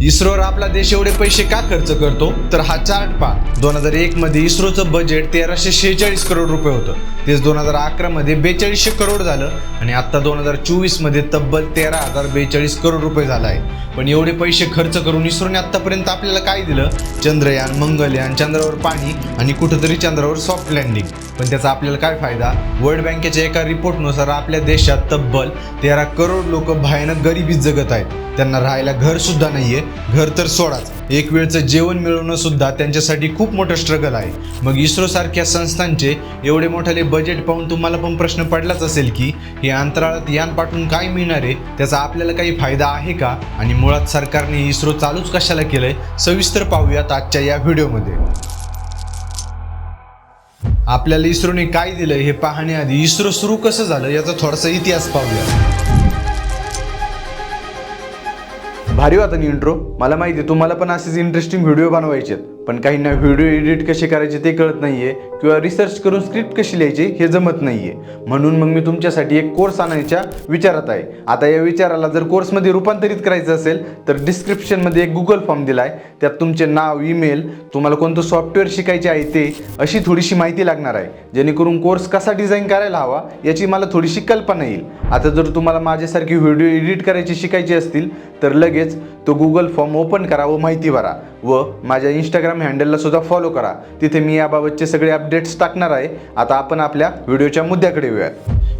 इस्रोवर आपला देश एवढे पैसे का खर्च करतो, तर हा चार्ट पहा. 2001 मध्ये इस्रोचं बजेट 1346 करोड रुपये होतं. तेच 2011 मध्ये 4200 करोड झालं आणि आता 2024 मध्ये तब्बल 13,042 करोड रुपये झाला आहे. पण एवढे पैसे खर्च करून इस्रोने आतापर्यंत आपल्याला काय दिलं? चंद्रयान, मंगलयान, चंद्रावर पाणी आणि कुठेतरी चंद्रावर सॉफ्ट लँडिंग. पण त्याचा आपल्याला काय फायदा? वर्ल्ड बँकेच्या एका रिपोर्टनुसार आपल्या देशात तब्बल 13 करोड लोक भयानक गरिबीत जगत आहेत. त्यांना राहायला घर सुद्धा नाहीये. घर तर सोडाच, एक वेळचं जेवण मिळवणं सुद्धा त्यांच्यासाठी खूप मोठं स्ट्रगल आहे. मग इस्रो सारख्या संस्थांचे एवढे मोठाले बजेट पाहून तुम्हाला पण प्रश्न पडलाच असेल की हे अंतराळात यान पाठवून काय मिळणार आहे, त्याचा आपल्याला काही फायदा आहे का, आणि मुळात सरकारने इस्रो चालूच कशाला केलंय, सविस्तर पाहूयात आजच्या या व्हिडिओमध्ये. आपल्याला इस्रोने काय दिलं हे पाहण्याआधी इस्रो सुरू कसं झालं याचा थोडासा इतिहास पाहूया. भारी होता ना इंट्रो. मला माहिती आहे तुम्हाला पण असेच इंटरेस्टिंग व्हिडिओ बनवायचे, पण काहींना व्हिडिओ एडिट कसे करायचे ते कळत नाहीये किंवा रिसर्च करून स्क्रिप्ट कशी लिहायची हे जमत नाहीये. म्हणून मग मी तुमच्यासाठी एक कोर्स आणायच्या विचारात आहे. आता या विचाराला जर कोर्समध्ये रूपांतरित करायचं असेल तर डिस्क्रिप्शनमध्ये एक गुगल फॉर्म दिला आहे. त्यात तुमचे नाव, ईमेल, तुम्हाला कोणतं सॉफ्टवेअर शिकायचे आहे ते, अशी थोडीशी माहिती लागणार आहे, जेणेकरून कोर्स कसा डिझाईन करायला हवा याची मला थोडीशी कल्पना येईल. आता जर तुम्हाला माझ्यासारखी व्हिडिओ एडिट करायची शिकायची असतील तर लगेच तो गुगल फॉर्म ओपन करा व माहिती भरा व माझ्या इंस्टाग्राम हँडलला सुद्धा फॉलो करा. तिथे मी याबाबतचे सगळे अपडेट्स टाकणार आहे. आता आपण आपल्या व्हिडिओच्या मुद्द्याकडे येऊया.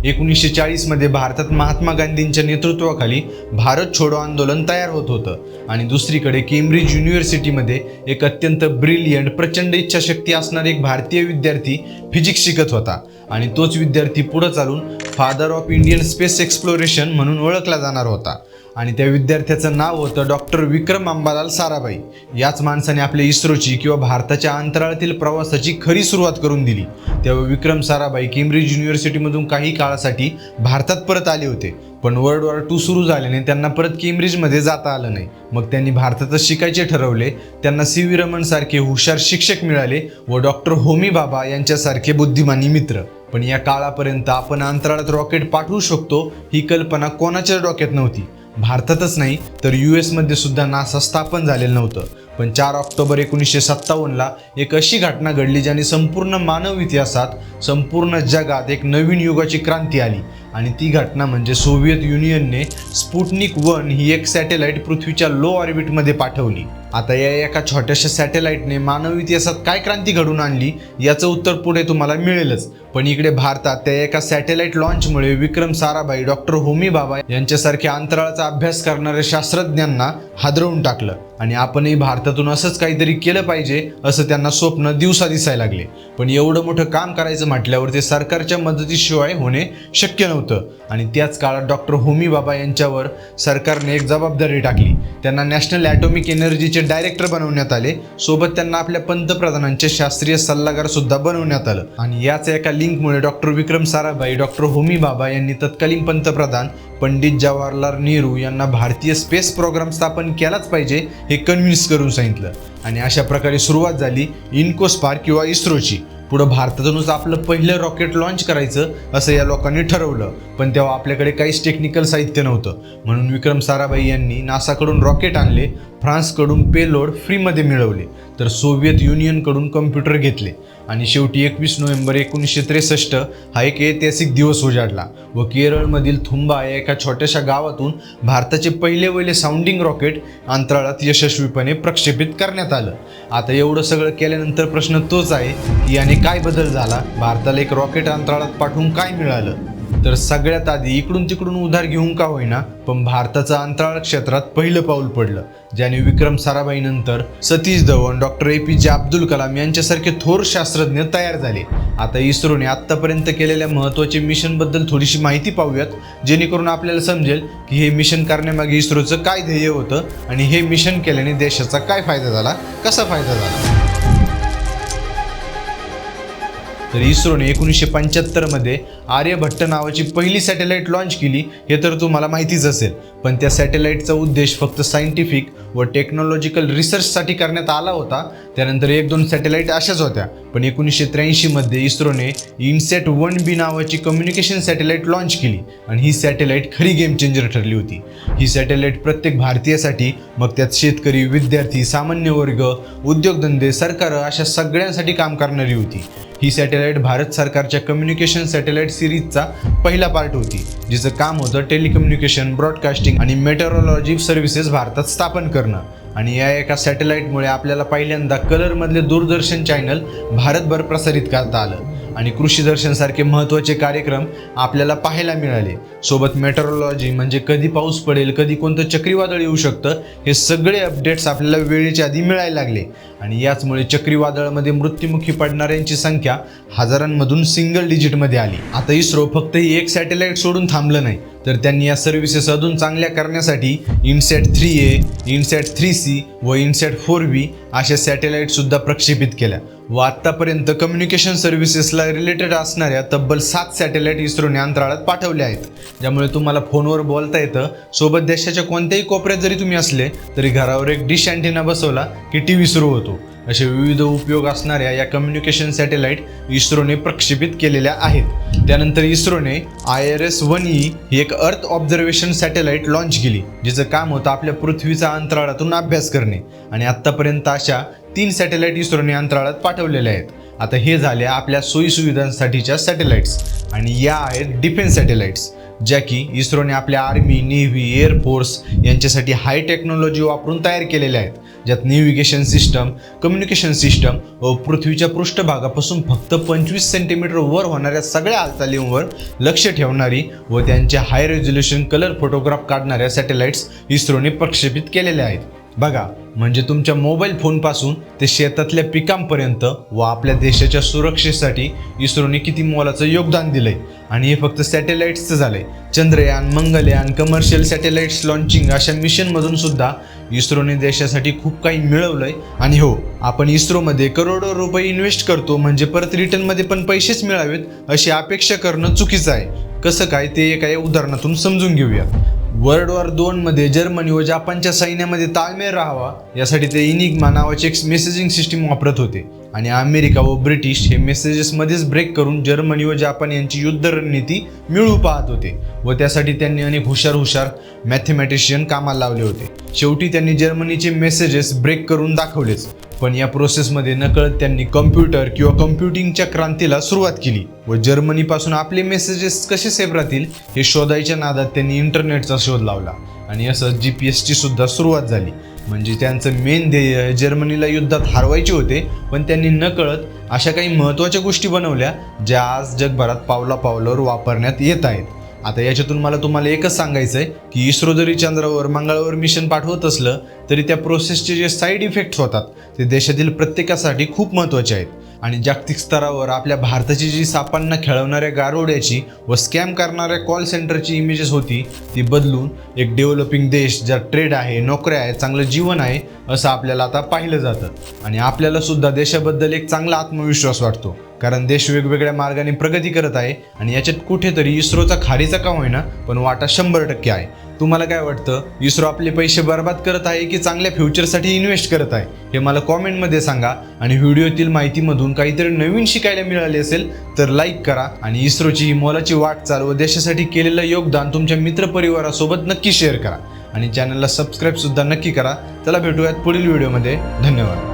1940 मध्ये भारतात महात्मा गांधींच्या नेतृत्वाखाली भारत छोडो आंदोलन तयार होत होतं आणि दुसरीकडे केम्ब्रिज युनिव्हर्सिटीमध्ये एक अत्यंत ब्रिलियंट, प्रचंड इच्छाशक्ती असणारा एक भारतीय विद्यार्थी फिजिक्स शिकत होता आणि तोच विद्यार्थी पुढे चालून father of Indian space exploration म्हणून ओळखला जाणार होता. आणि त्या विद्यार्थ्याचं नाव होतं डॉक्टर विक्रम अंबालाल साराभाई. याच माणसाने आपल्या इस्रोची किंवा भारताच्या अंतराळातील प्रवासाची खरी सुरुवात करून दिली. तेव्हा विक्रम साराभाई केम्ब्रिज युनिव्हर्सिटीमधून काही काळासाठी भारतात परत आले होते, पण वर्ल्ड वॉर 2 सुरू झाल्याने त्यांना परत केम्ब्रिजमध्ये जाता आलं नाही. मग त्यांनी भारतातच शिकायचे ठरवले. त्यांना सी.व्ही. रमण सारखे हुशार शिक्षक मिळाले व डॉक्टर होमी भाभा यांच्यासारखे बुद्धिमानी मित्र. पण या काळापर्यंत आपण अंतराळात रॉकेट पाठवू शकतो ही कल्पना कोणाच्याच डोक्यात नव्हती. भारतातच नाही तर US मध्ये सुद्धा नासा स्थापन झालेलं नव्हतं. पण 4 ऑक्टोबर 1957ला एक अशी घटना घडली ज्याने संपूर्ण मानव इतिहासात, संपूर्ण जगात एक नवीन युगाची क्रांती आली. आणि ती घटना म्हणजे सोव्हिएत युनियनने स्पुटनिक 1 ही एक सॅटेलाइट पृथ्वीच्या लो ऑर्बिटमध्ये पाठवली. आता या एका छोट्याशा सॅटेलाइटने मानव इतिहासात काय क्रांती घडून आणली याचं उत्तर पुढे तुम्हाला मिळेलच. पण इकडे भारतात त्या एका सॅटेलाइट लॉन्चमुळे विक्रम साराभाई, डॉक्टर होमी भाभा यांच्यासारख्या अंतराळाचा अभ्यास करणाऱ्या शास्त्रज्ञांना हादरवून टाकलं आणि आपणही भारतातून असंच काहीतरी केलं पाहिजे असं त्यांना स्वप्न दिवसा दिसायला लागले. पण एवढं मोठं काम करायचं म्हटल्यावर ते सरकारच्या मदतीशिवाय होणे शक्य नव्हतं. आणि त्याच काळात डॉक्टर होमी भाभा यांच्यावर सरकारने एक जबाबदारी टाकली. त्यांना नॅशनल ॲटॉमिक एनर्जीचे डायरेक्टर बनवण्यात आले. सोबत त्यांना आपल्या पंतप्रधानांचे शास्त्रीय सल्लागार सुद्धा बनवण्यात आलं. आणि याच एका लिंकमुळे डॉक्टर विक्रम साराभाई, डॉक्टर होमी भाभा यांनी तत्कालीन पंतप्रधान पंडित जवाहरलाल नेहरू यांना भारतीय स्पेस प्रोग्राम स्थापन केलाच पाहिजे हे कन्व्हिन्स करून सांगितलं. आणि अशा प्रकारे सुरुवात झाली इन्कोस्पार्क किंवा इस्रोची. पुढं भारतातूनच आपलं पहिलं रॉकेट लॉन्च करायचं असं या लोकांनी ठरवलं. पण तेव्हा आपल्याकडे काहीच टेक्निकल साहित्य नव्हतं. म्हणून विक्रम साराभाई यांनी नासाकडून रॉकेट आणले, फ्रान्सकडून पेलोड फ्रीमध्ये मिळवले, तर सोव्हिएत युनियनकडून कम्प्युटर घेतले. आणि शेवटी 21 नोव्हेंबर 1963 हा एक ऐतिहासिक दिवस उजाडला व केरळमधील थुंबा या एका छोट्याशा गावातून भारताचे पहिले साऊंडिंग रॉकेट अंतराळात यशस्वीपणे प्रक्षेपित करण्यात आलं. आता एवढं सगळं केल्यानंतर प्रश्न तोच आहे की याने काय बदल झाला? भारताला एक रॉकेट अंतराळात पाठवून काय मिळालं? तर सगळ्यात आधी इकडून तिकडून उधार घेऊन का होईना पण भारताचं अंतराळ क्षेत्रात पहिलं पाऊल पडलं, ज्याने विक्रम साराभाई नंतर सतीश धवन, डॉक्टर APJ अब्दुल कलाम यांच्यासारखे थोर शास्त्रज्ञ तयार झाले. आता इस्रोने आत्तापर्यंत केलेल्या महत्त्वाच्या मिशनबद्दल थोडीशी माहिती पाहूयात, जेणेकरून आपल्याला समजेल की हे मिशन करण्यामागे इस्रोचं काय ध्येय होतं आणि हे मिशन केल्याने देशाचा काय फायदा झाला, कसा फायदा झाला. तर इस्रोने 1975 मध्ये आर्यभट्ट नावाची पहिली सॅटेलाइट लॉन्च केली, हे तर तुम्हाला माहितीच असेल. पण त्या सॅटेलाइटचा उद्देश फक्त सायंटिफिक व टेक्नॉलॉजिकल रिसर्चसाठी करण्यात आला होता. त्यानंतर 1-2 सॅटेलाइट अशाच होत्या. पण 1983 मध्ये इस्रोने इनसॅट 1B नावाची कम्युनिकेशन सॅटेलाइट लॉन्च केली आणि ही सॅटेलाइट खरी गेम चेंजर ठरली होती. ही सॅटेलाइट प्रत्येक भारतीयासाठी, मग त्यात शेतकरी, विद्यार्थी, सामान्य वर्ग, उद्योगधंदे, सरकार अशा सगळ्यांसाठी काम करणारी होती. ही सॅटेलाइट भारत सरकारच्या कम्युनिकेशन सॅटेलाइट सिरीजचा पहिला पार्ट होती, जिचं काम होतं टेलिकम्युनिकेशन, ब्रॉडकास्टिंग आणि मेटेरोलॉजी सर्व्हिसेस भारतात स्थापन करणं. आणि या एका सॅटेलाइटमुळे आपल्याला पहिल्यांदा कलरमधले दूरदर्शन चॅनल भारतभर प्रसारित करता आलं आणि कृषी दर्शनसारखे महत्त्वाचे कार्यक्रम आपल्याला पाहायला मिळाले. सोबत मेट्रोलॉजी म्हणजे कधी पाऊस पडेल, कधी कोणतं चक्रीवादळ येऊ शकतं, हे सगळे अपडेट्स आपल्याला वेळेच्या आधी मिळायला लागले. आणि याचमुळे चक्रीवादळामध्ये मृत्युमुखी पडणाऱ्यांची संख्या हजारांमधून सिंगल डिजिटमध्ये आली. आता इस्रो फक्त ही एक सॅटेलाइट सोडून थांबलं नाही, तर त्यांनी या सर्व्हिसेस अजून चांगल्या करण्यासाठी इनसॅट 3A, इनसॅट 3C व इनसॅट 4B अशा सॅटेलाइटसुद्धा प्रक्षेपित केल्या. व आत्तापर्यंत कम्युनिकेशन सर्व्हिसेसला रिलेटेड असणाऱ्या तब्बल 7 सॅटेलाइट इस्रोने अंतराळात पाठवल्या आहेत, ज्यामुळे तुम्हाला फोनवर बोलता येतं. सोबत देशाच्या कोणत्याही कोपऱ्यात जरी तुम्ही असले तरी घरावर एक डिश अँटेना बसवला की TV सुरू होतो. असे विविध उपयोग असणाऱ्या या कम्युनिकेशन सॅटेलाइट इस्रोने प्रक्षेपित केलेल्या आहेत. त्यानंतर इस्रोने IRS-1E ही एक अर्थ ऑब्झर्वेशन सॅटेलाइट लॉन्च केली, जिचं काम होतं आपल्या पृथ्वीचा अंतराळातून अभ्यास करणे. आणि आत्तापर्यंत अशा 3 सॅटेलाइट इस्रोने अंतराळात पाठवलेल्या आहेत. आता हे झाले आपल्या सोयीसुविधांसाठीच्या सॅटेलाइट्स. आणि या आहेत डिफेन्स सॅटेलाइट्स, ज्या की इस्रोने आपल्या आर्मी, नेव्ही, एअरफोर्स यांच्यासाठी हाय टेक्नॉलॉजी वापरून तयार केलेल्या आहेत, ज्यात नेव्हिगेशन सिस्टम, कम्युनिकेशन सिस्टम व पृथ्वीच्या पृष्ठभागापासून फक्त 25 सेंटीमीटर वर होणाऱ्या सगळ्या हालचालींवर लक्ष ठेवणारी व त्यांचे हाय रेझोल्युशन कलर फोटोग्राफ काढणाऱ्या सॅटेलाइट्स इस्रोने प्रक्षेपित केलेल्या आहेत. बघा, म्हणजे तुमच्या मोबाईल फोनपासून ते शेतातल्या पिकांपर्यंत व आपल्या देशाच्या सुरक्षेसाठी इस्रोने किती मोलाचं योगदान दिलंय. आणि हे फक्त सॅटेलाइट्सचं झालंय. Chandrayaan, Mangalyaan, commercial satellites launching अशा मिशनमधून सुद्धा इस्रोने देशासाठी खूप काही मिळवलंय. आणि हो, आपण इस्रोमध्ये करोडो रुपये इन्व्हेस्ट करतो म्हणजे परत रिटर्नमध्ये पण पैसेच मिळावेत अशी अपेक्षा करणं चुकीचं आहे. कसं काय ते एका उदाहरणातून समजून घेऊयात. वर्ल्ड वॉर 2 मध्ये जर्मनी व जपानच्या सैन्यामध्ये ताळमेळ राहावा यासाठी ते इनिग्मा नावाची एक मेसेजिंग सिस्टीम वापरत होते. आणि अमेरिका व ब्रिटिश हे मेसेजेसमध्येच ब्रेक करून जर्मनी व जपान यांची युद्ध रणनीती मिळवू पाहत होते व त्यासाठी त्यांनी अनेक हुशार मॅथमॅटिशियन कामाला लावले होते. शेवटी त्यांनी जर्मनीचे मेसेजेस ब्रेक करून दाखवलेच. पण या प्रोसेसमध्ये नकळत त्यांनी कम्प्युटर किंवा कम्प्युटिंगच्या क्रांतीला सुरुवात केली व जर्मनीपासून आपले मेसेजेस कसे सेफ राहतील हे शोधायच्या नादात त्यांनी इंटरनेटचा शोध लावला. आणि असं GPS ची सुद्धा सुरुवात झाली. म्हणजे त्यांचं मेन ध्येय जर्मनीला युद्धात हरवायचे होते, पण त्यांनी नकळत अशा काही महत्त्वाच्या गोष्टी बनवल्या ज्या आज जगभरात पावलापावलावर वापरण्यात येत आहेत. आता याच्यातून मला तुम्हाला एकच सांगायचं आहे की इस्रो जरी चंद्रावर, मंगळावर मिशन पाठवत असलं तरी त्या प्रोसेसचे जे साईड इफेक्ट्स होतात ते देशातील प्रत्येकासाठी खूप महत्त्वाचे आहेत. आणि जागतिक स्तरावर आपल्या भारताची जी सापांना खेळवणाऱ्या गारोड्याची व स्कॅम करणाऱ्या कॉल सेंटरची इमेजेस होती ती बदलून एक डेव्हलपिंग देश, ज्यात ट्रेड आहे, नोकऱ्या आहेत, चांगलं जीवन आहे असं आपल्याला आता पाहिलं जातं. आणि आपल्याला सुद्धा देशाबद्दल एक चांगला आत्मविश्वास वाटतो, कारण देश वेगवेगळ्या मार्गाने प्रगती करत आहे. आणि याच्यात कुठेतरी इस्रोचा खारीचा का होईना पण वाटा 100% आहे. तुम्हाला काय वाटतं, इस्रो आपले पैसे बर्बाद करत आहे की चांगल्या फ्युचरसाठी इन्व्हेस्ट करत आहे हे मला कॉमेंटमध्ये सांगा. आणि व्हिडिओतील माहितीमधून काहीतरी नवीन शिकायला मिळाले असेल तर लाईक करा. आणि इस्रोची ही मोलाची वाटचाल व देशासाठी केलेलं योगदान तुमच्या मित्रपरिवारासोबत नक्की शेअर करा. आणि चॅनलला सबस्क्राईबसुद्धा नक्की करा. चला भेटूयात पुढील व्हिडिओमध्ये. धन्यवाद.